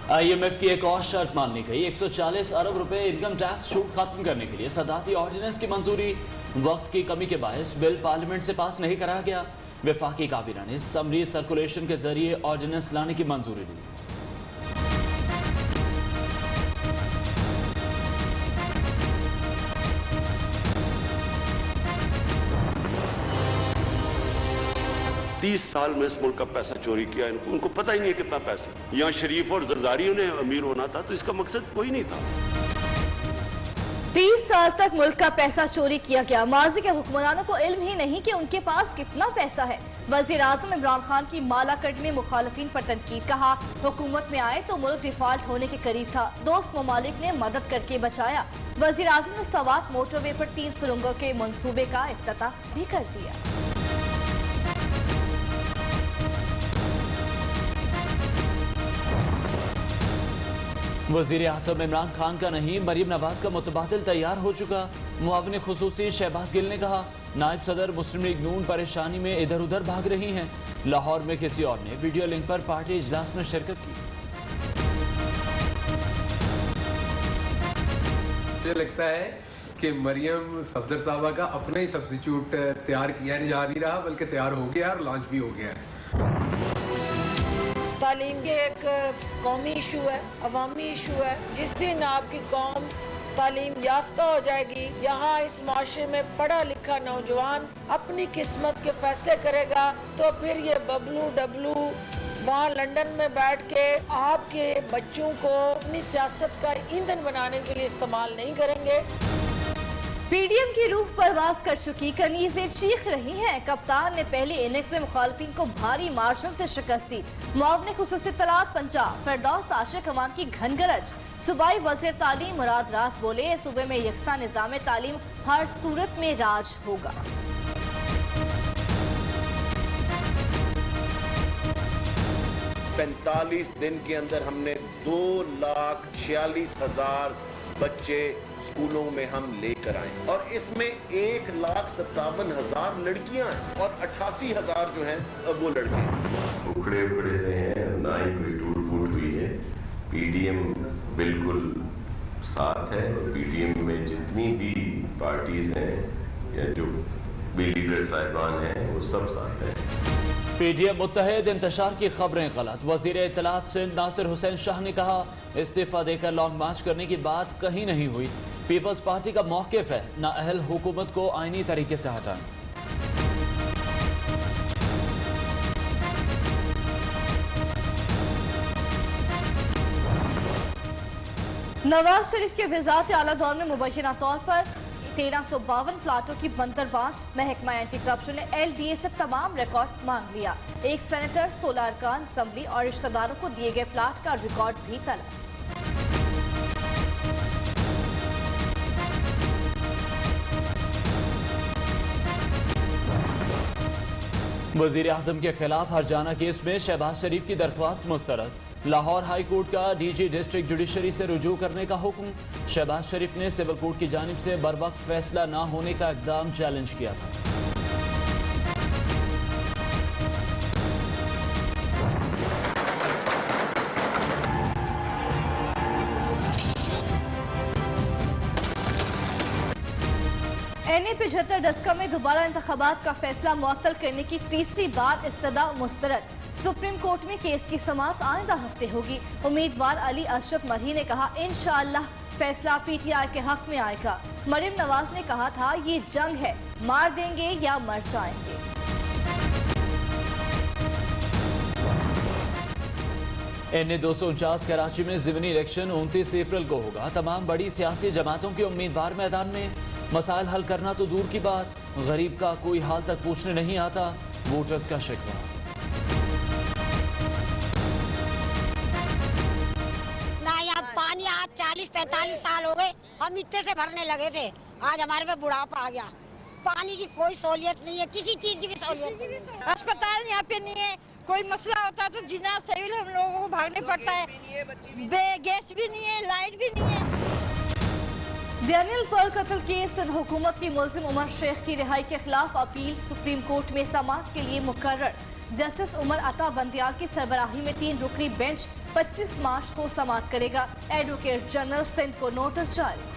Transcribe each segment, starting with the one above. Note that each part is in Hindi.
IMF की एक और शर्त मान ली गई। 140 अरब रुपए इनकम टैक्स छूट खत्म करने के लिए सदाती ऑर्डिनेंस की मंजूरी। वक्त की कमी के बायस बिल पार्लियामेंट से पास नहीं कराया गया। वफाकी काबीना ने समरी सर्कुलेशन के जरिए ऑर्डिनेंस लाने की मंजूरी दी। तीस साल में इस मुल्क का पैसा चोरी किया, उनको पता ही नहीं है कितना पैसा। यहाँ शरीफ और जरदारियों ने अमीर होना था, तो इसका मकसद कोई नहीं था। 30 साल तक मुल्क का पैसा चोरी किया गया। माजी के हुक्मरानों को इल्म ही नहीं कि उनके पास कितना पैसा है। वजीर आजम इमरान खान की माला कट में मुखालिफिन पर तनकीद। कहा, हुकूमत में आए तो मुल्क डिफॉल्ट होने के करीब था, दोस्त ममालिक ने मदद करके बचाया। वजीर आजम ने सवात मोटरवे पर 3 सुरंगों के मंसूबे का इफ्तिताह भी कर दिया। वजीर आज़म इमरान खान का नहीं, मरीम नवाज का मुतबादिल तैयार हो चुका। मुआविन खुसूसी शहबाज गिल ने कहा, नायब सदर मुस्लिम लीग नून परेशानी में इधर उधर भाग रही हैं। लाहौर में किसी और ने वीडियो लिंक पर पार्टी इजलास में शिरकत की। मुझे लगता है कि मरियम सफदर साहबा का अपना ही सब्स्टिट्यूट तैयार किया जा नहीं रहा, बल्कि तैयार हो गया और लॉन्च भी हो गया है। तालीम के एक कौमी इशू है, अवामी इशू है। जिस दिन आपकी कौम तालीम याफ्ता हो जाएगी, यहाँ इस माशरे में पढ़ा लिखा नौजवान अपनी किस्मत के फैसले करेगा, तो फिर ये बबलू डबलू वहाँ लंदन में बैठ के आपके बच्चों को अपनी सियासत का ईंधन बनाने के लिए इस्तेमाल नहीं करेंगे। पीडीएम की रूह परवास कर चुकी कनीज़ें चीख रही हैं। कप्तान ने पहली इनिंग्स में मुखालिफिन को भारी मार्जिन से शिकस्त दी। मुआवने खुसूसी तलात पंजाब फिरदौस आशिक कमान की घनगरज। सूबाई वज़ीर तालीम मुराद रास बोले, सूबे में यकसा निज़ाम तालीम हर सूरत में राज होगा। 45 दिन के अंदर हमने 2,46,000 बच्चे स्कूलों में हम लेकर आए और इसमें 1,57,000 लड़कियां हैं और 88,000 जो हैं वो लड़के हैं। उखड़े से हैं, ना ही कोई टूट फूट हुई है। पीडीएम बिल्कुल साथ है और पीडीएम में जितनी भी पार्टीज हैं या जो भी लीडर साहिबान हैं वो सब साथ हैं। पीडीएम मुत्तहिद, इंतशार की खबरें गलत। वजीर इत्तलात सिंध नासिर हुसैन शाह ने कहा, इस्तीफा देकर लॉन्ग मार्च करने की बात कहीं नहीं हुई। पीपल्स पार्टी का मौक़िफ़ है, नाअहल हुकूमत को आईनी तरीके से हटाएं। नवाज शरीफ के वज़ारत आला दौर में मुबैना तौर पर 1352 प्लाटों की बंतर बांट। महकमा एंटी करप्शन ने LDA से तमाम रिकॉर्ड मांग लिया। एक सेनेटर, 16 अरकान असम्बली और रिश्तेदारों को दिए गए प्लाट का रिकॉर्ड भी तलब। वजीर आजम के खिलाफ हरजाना केस में शहबाज शरीफ की दरख्वास्त मुस्तरद। लाहौर हाई कोर्ट का DG डिस्ट्रिक्ट जुडिशरी से रुजू करने का हुक्म। शहबाज शरीफ ने सिविल कोर्ट की जानिब से बरवक्त फैसला न होने का इकदाम चैलेंज किया था। NA 75 डस्का में दोबारा इंतखाबात का फैसला मुअत्तल करने की तीसरी बार इस्तदा मुस्तरद। सुप्रीम कोर्ट में केस की समाअत आइंदा हफ्ते होगी। उम्मीदवार अली अशरफ मरही ने कहा, इंशाअल्लाह फैसला PTI के हक में आएगा। मरीम नवाज ने कहा था, ये जंग है, मार देंगे या मर जाएंगे। NA 249 कराची में ज़िमनी इलेक्शन 29 अप्रैल को होगा। तमाम बड़ी सियासी जमातों के उम्मीदवार मैदान में। मसाइल हल करना तो दूर की बात, गरीब का कोई हाल तक पूछने नहीं आता, वोटर्स का शिकवा। ना यहाँ पानी आज 40-45 साल हो गए, हम इतने से भरने लगे थे, आज हमारे पे बुढ़ापा आ गया। पानी की कोई सहूलियत नहीं है, किसी चीज की भी सहूलियत नहीं है। अस्पताल यहाँ पे नहीं है, कोई मसला होता तो जिना सिविल हम लोगों को भागने पड़ता है। गैस भी नहीं है, लाइट भी नहीं है। डैनियल पर्ल कत्ल केस सिंध हुकूमत की मुल्जिम उमर शेख की रिहाई के खिलाफ अपील सुप्रीम कोर्ट में समाअत के लिए मुकर्रर। जस्टिस उमर अता बंदियाल की सरबराही में 3 रुकनी बेंच 25 मार्च को समाअत करेगा। एडवोकेट जनरल सिंध को नोटिस जारी।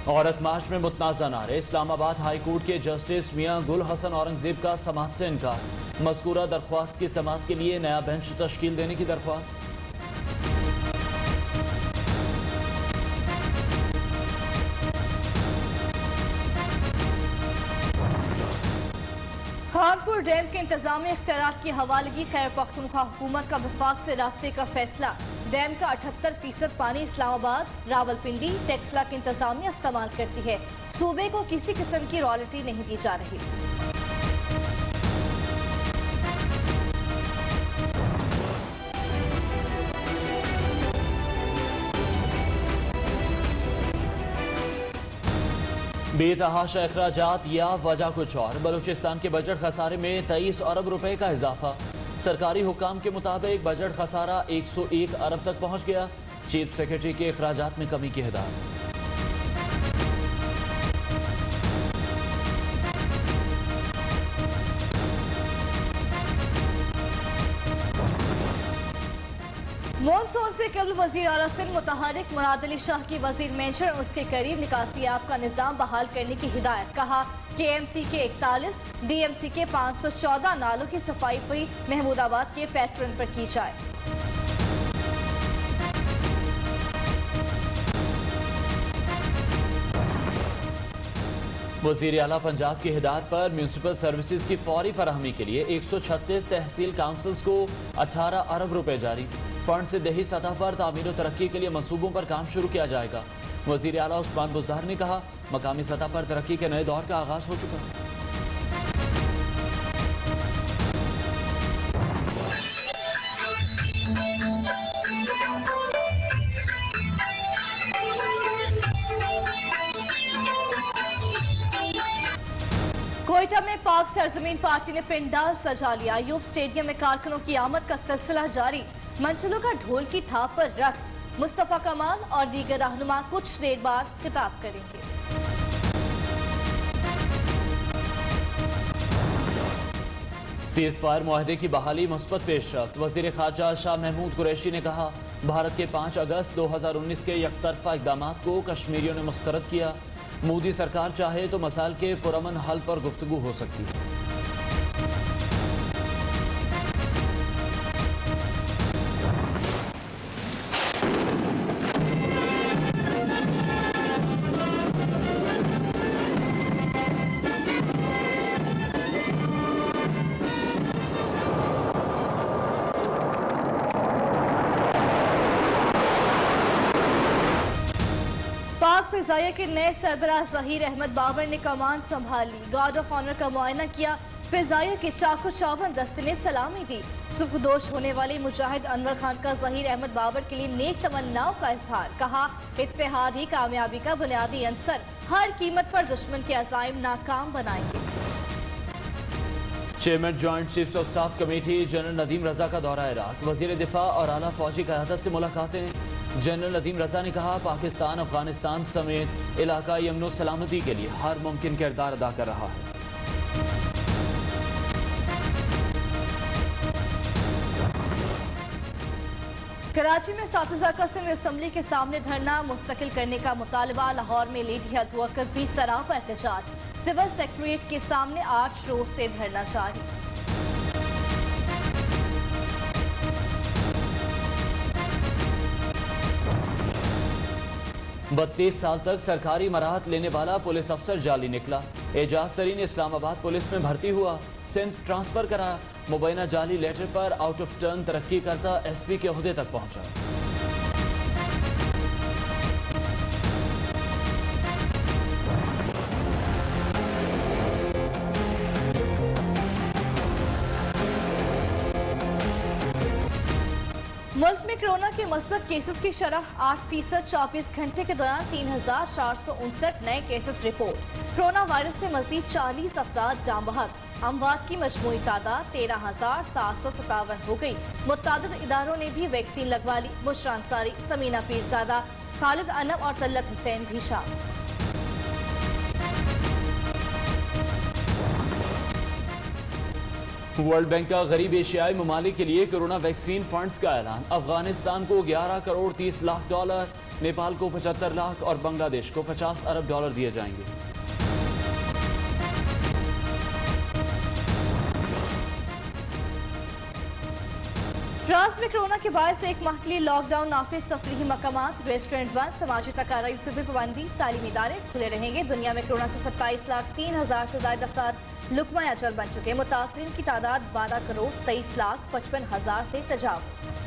औरत मार्च में मुतनाज़ा नारे। इस्लामाबाद हाई कोर्ट के जस्टिस मियां गुल हसन औरंगजेब का समाअत से इनकार। मज़कूरा दरख्वास्त की समाअत के लिए नया बेंच तश्कील देने की दरख्वास्त। खानपुर डैम के इंतजामी इख्तियारात की हवालगी। खैर पख्तूनख्वा हुकूमत का विफाक से राब्ते का फैसला। डैम का 78% पानी इस्लामाबाद, रावलपिंडी, टेक्सला की इंतजामिया इस्तेमाल करती है। सूबे को किसी किस्म की रॉयल्टी नहीं दी जा रही। बेतहाशा अखराजात या वजह कुछ और। बलूचिस्तान के बजट खसारे में 23 अरब रुपए का इजाफा। सरकारी हुकाम के मुताबिक बजट खसारा 101 अरब तक पहुंच गया। चीफ सेक्रेटरी के अखराजात में कमी की हिदायत। मॉनसून से कबल वजीर आला सिंध मुतहरिक मुराद अली शाह की वजीर मेंशन और उसके करीब निकासियाब का निज़ाम बहाल करने की हिदायत। कहा KMC के 41, DMC के 514 नालों की सफाई भी महमूदाबाद के पैटर्न पर की जाए। वजीर आला पंजाब की हिदायत पर म्यूनसिपल सर्विसेज की फौरी फराहमी के लिए 136 तहसील काउंसिल्स को 18 अरब रुपए जारी। फंड से दही सतह पर तामीर और तरक्की के लिए मंसूबों पर काम शुरू किया जाएगा। वजीर आला उस्मान बुज़दार ने कहा मकामी सतह पर तरक्की के नए दौर का आगाज हो चुका। कोयटा में पाक सरजमीन पार्टी ने पिंडाल सजा लिया। यूब स्टेडियम में कारकुनों की आमद का सिलसिला जारी। मंचलों का ढोल की थाप पर रक्स। मुस्तफा कमाल और दीगर रहनुमा कुछ देर बाद खिताब करेंगे। सीज फायर मुआहदे की बहाली मुस्बत पेशरफ्त। वजीर खारजा शाह महमूद कुरैशी ने कहा भारत के 5 अगस्त 2019 के यकतरफा इकदाम को कश्मीरियों ने मुस्तरद किया। मोदी सरकार चाहे तो मसाइल के पुरअमन हल पर गुफ्तगू हो सकती है। पाक फिजाइया के नए सरबराह जहीर अहमद बाबर ने कमान संभाली। गार्ड ऑफ ऑनर का मुआयना किया। फिजाइया के चाको चौबन दस्ते ने सलामी दी। सुखदोश होने वाले मुजाहिद अनवर खान का जहीर अहमद बाबर के लिए नेक तमन्नाओं का इजहार। कहा इत्तेहाद ही कामयाबी का बुनियादी अंसर। हर कीमत पर दुश्मन के अज़ाइम नाकाम बनाएंगे। Chairman joint chiefs of staff committee general Nadeem Raza का दौरा इराक। वजीर दिफा और आला फौजी क़यादत से मुलाकातें। जनरल नदीम रजा ने कहा पाकिस्तान अफगानिस्तान समेत इलाकाई अमन सलामती के लिए हर मुमकिन किरदार अदा कर रहा है। कराची में सातिजा का सिंध असम्बली के सामने धरना मुस्तकिल करने का मुतालबा। लाहौर में लेडी हेल्थ वर्कर्स भी सरापा एहतजाज। सिविल सेक्रेटरीट के सामने 8 रोज से धरना जारी। 32 साल तक सरकारी मराहत लेने वाला पुलिस अफसर जाली निकला। एजाज तरीन इस्लामाबाद पुलिस में भर्ती हुआ, सिंध ट्रांसफर कराया। मुबैना जाली लेटर पर आउट ऑफ टर्न तरक्की करता SP के ओहदे तक पहुंचा। मुल्क में कोरोना के मस्बत केसेस की शरह 8%। 24 घंटे के दौरान 3459 नए केसेस रिपोर्ट। कोरोना वायरस से मजीद 40 अफराद जाम बहक। अमवात की मजमूई तादाद 13,757 हो गई। मुतादिद इदारों ने भी वैक्सीन लगवा ली। बुशरा अंसारी, समीना पीरजादा, खालिद अनम और तल्लत हुसैन भी शामिल। वर्ल्ड बैंक का गरीब एशियाई ममालिक के लिए कोरोना वैक्सीन फंड्स का ऐलान। अफगानिस्तान को 11 करोड़ 30 लाख डॉलर, नेपाल को 75 लाख और बांग्लादेश को 50 अरब डॉलर दिए जाएंगे। फ्रांस में कोरोना के बाद से 1 माह के लिए लॉकडाउन नाफिज, तफरीही मकामात, रेस्टोरेंट बंद, समाजी तकारीब पर भी पाबंदी, तालीमी इदारे खुले रहेंगे। दुनिया में कोरोना से 27,03,000 से ज्यादा अफराद लुकमा अजल बन चुके। मुतासरीन की तादाद 12 करोड़ 23 लाख 55 हजार से तजावुज।